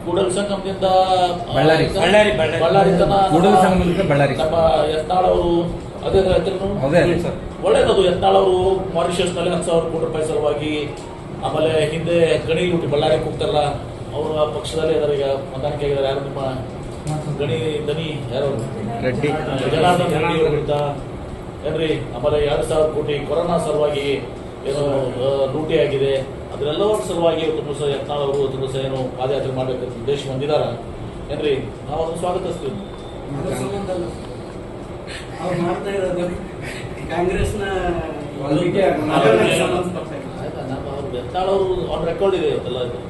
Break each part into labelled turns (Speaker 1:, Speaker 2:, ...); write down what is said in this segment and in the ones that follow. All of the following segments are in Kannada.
Speaker 1: ಕೂಡಲ ಸಂಗಮದಿಂದ
Speaker 2: ಬಳ್ಳಾರಿ ಕೂಡಲ ಸಂಗಮದಿಂದ ಬಳ್ಳಾರಿ
Speaker 1: ನಮ್ಮ ಯತ್ನಾಳ್ ಅವರು ಅದೇ
Speaker 2: ಸರ್
Speaker 1: ಒಳ್ಳೇದದು. ಯತ್ನಾಳ್ ಅವರು ಮಾರಿಷಸ್ ನಲ್ಲಿ 10,000 ಕೋಟಿ ರೂಪಾಯಿ ಸಲುವಾಗಿ, ಆಮೇಲೆ ಹಿಂದೆ ಗಣಿ ಲೂಟಿ ಬಳ್ಳಾರಿ ಹೋಗ್ತಾರಲ್ಲ ಅವರ ಪಕ್ಷದಲ್ಲಿ ಅದರೀಗ ಹೊಂದಾಣಿಕೆ ಆಗಿದ್ದಾರೆ. ಯಾರು ನಿಮ್ಮ ಗಣಿ ದನಿ ಯಾರು
Speaker 2: ರೆಡ್ಡಿ
Speaker 1: ಜನಾರ್ದನ್ ರೆಡ್ಡಿ ಅವರ ವಿರುದ್ಧ ಏನ್ರಿ, ಆಮೇಲೆ 2,000 ಕೋಟಿ ಕೊರೋನಾ ಸಲುವಾಗಿ ಏನು ಲೂಟಿ ಆಗಿದೆ, ಅದರೆಲ್ಲವರ ಸಲುವಾಗಿ ಇವತ್ತು ದಿವಸ ಯತ್ನಾಳ್ ಅವರು ಇವತ್ತು ದಿವಸ ಏನು ಪಾದಯಾತ್ರೆ ಮಾಡಬೇಕಂತ ಉದ್ದೇಶ ಹೊಂದಿದಾರ ಏನ್ರಿ, ನಾವು ಅದನ್ನು ಸ್ವಾಗತಿಸ್ತೀವಿ.
Speaker 3: ಅವ್ರು ಮಾಡ್ತಾ ಇರೋದು ಕಾಂಗ್ರೆಸ್ನ
Speaker 1: ಯತ್ನಾಳ್ ಅವರು ಆನ್ ರೆಕಾರ್ಡ್ ಇದೆ, ಇವತ್ತೆಲ್ಲ ಇದು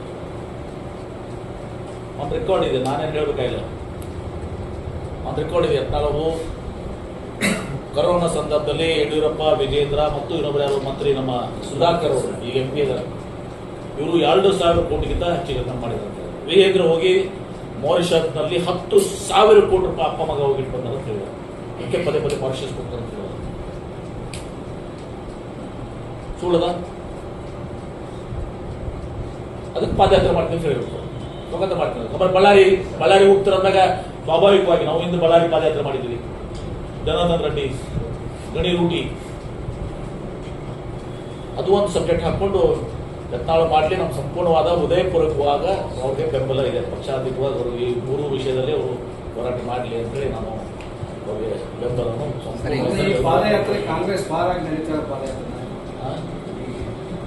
Speaker 1: ಆನ್ ರೆಕಾರ್ಡ್ ಇದೆ, ನಾನೇನು ಹೇಳ್ಬೇಕಾಗಿಲ್ಲ, ಆನ್ ರೆಕಾರ್ಡ್ ಇದೆ. ಯತ್ನಾಳ್ ಅವರು ಕರೋನಾ ಸಂದರ್ಭದಲ್ಲಿ ಯಡಿಯೂರಪ್ಪ, ವಿಜೇಂದ್ರ ಮತ್ತು ಇನ್ನೊಬ್ಬರು ಯಾರು ಮಂತ್ರಿ ನಮ್ಮ ಸುಧಾಕರ್ ಅವರು ಈಗ MP ಇದ್ದಾರೆ, ಇವರು 2,000 ಕೋಟಿಗಿಂತ ಹೆಚ್ಚಿಗೆ ಮಾಡಿದ್ದಾರೆ. ವಿಜೇಂದ್ರ ಹೋಗಿ ಮಾರಿಷಸ್ನಲ್ಲಿ 10,000 ಕೋಟಿ ರೂಪಾಯಿ ಅಪ್ಪ ಮಗ ಹೋಗಿಟ್ಟು ಬಂದ ಅಂತ ಹೇಳಿದ್ದಾರೆ. ಅದಕ್ಕೆ ಪದೇ ಪದೇ ಮಾರಿಷಸ್ ಕೊಡ್ತಾರೆ ಅಂತ ಹೇಳಿದ್ರು. ಸುಳ್ಳದ ಅದಕ್ಕೆ ಪಾದಯಾತ್ರೆ ಮಾಡ್ತೀನಿ ಅಂತ ಹೇಳಿದ್ರು. ಸ್ವಾಗತ ಮಾಡ್ತೀನಿ. ಆಮೇಲೆ ಬಳ್ಳಾರಿ ಹೋಗ್ತಾರೆ ಅಂದಾಗ ಸ್ವಾಭಾವಿಕವಾಗಿ ನಾವು ಹಿಂದೆ ಬಳ್ಳಾರಿ ಪಾದಯಾತ್ರೆ ಮಾಡಿದ್ದೀವಿ. ಜನಾರ್ದನ್ ರೆಡ್ಡಿ ಗಣಿ ಲೂಟಿ ಅದು ಒಂದು ಸಬ್ಜೆಕ್ಟ್ ಹಾಕೊಂಡು ಯತ್ನಾಳ್ ಮಾಡಲಿ, ನಮ್ಮ ಸಂಪೂರ್ಣವಾದ ಹೃದಯಪೂರ್ವಕವಾದ ಅವ್ರಿಗೆ ಬೆಂಬಲ ಇದೆ. ಪಕ್ಷಾತೀತವಾಗಿ ಅವರು ಈ 3 ವಿಷಯದಲ್ಲಿ ಅವರು ಹೋರಾಟ ಮಾಡಲಿ ಅಂತೇಳಿ ನಾನು ಅವ್ರಿಗೆ ಬೆಂಬಲವನ್ನು
Speaker 3: ಪಾದಯಾತ್ರೆ ಕಾಂಗ್ರೆಸ್ ಪಾರಾಗಿ ನಡೀತಾ ಪಾದಯಾತ್ರೆ,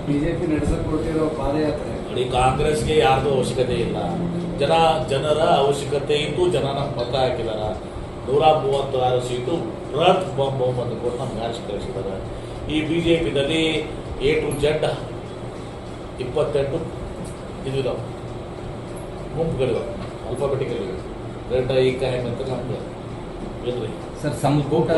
Speaker 3: ಬಿಜೆಪಿ ನಡೆಸಿಕೊಟ್ಟಿರೋ ಪಾದಯಾತ್ರೆ
Speaker 1: ನೋಡಿ, ಕಾಂಗ್ರೆಸ್ಗೆ ಯಾರ್ದು ಅವಶ್ಯಕತೆ ಇಲ್ಲ. ಜನರ ಅವಶ್ಯಕತೆ ಇದ್ದು ಜನ ಮತ ಹಾಕಿದಾರ. 136 ಸೀಟು ಬೃಹತ್ ಬಹುಮತ ಕೊಟ್ಟು ನಮ್ಗೆ ಆರಿಸಿ ಕಳಿಸಿದ್ದಾರೆ. ಈ ಬಿಜೆಪಿದಲ್ಲಿ A to Z 28 ಇದಾವೆ, ಗುಂಪುಗಳಿವೆ, ಅಲ್ಫಾಬೆಟಿಕಲ್ ಇವೆ. ರೆಡ್ ಐ ಕಾಯಂ ಅಂತ ನಮ್ಗೆ
Speaker 2: ಸರ್ ಸಂಪುಟ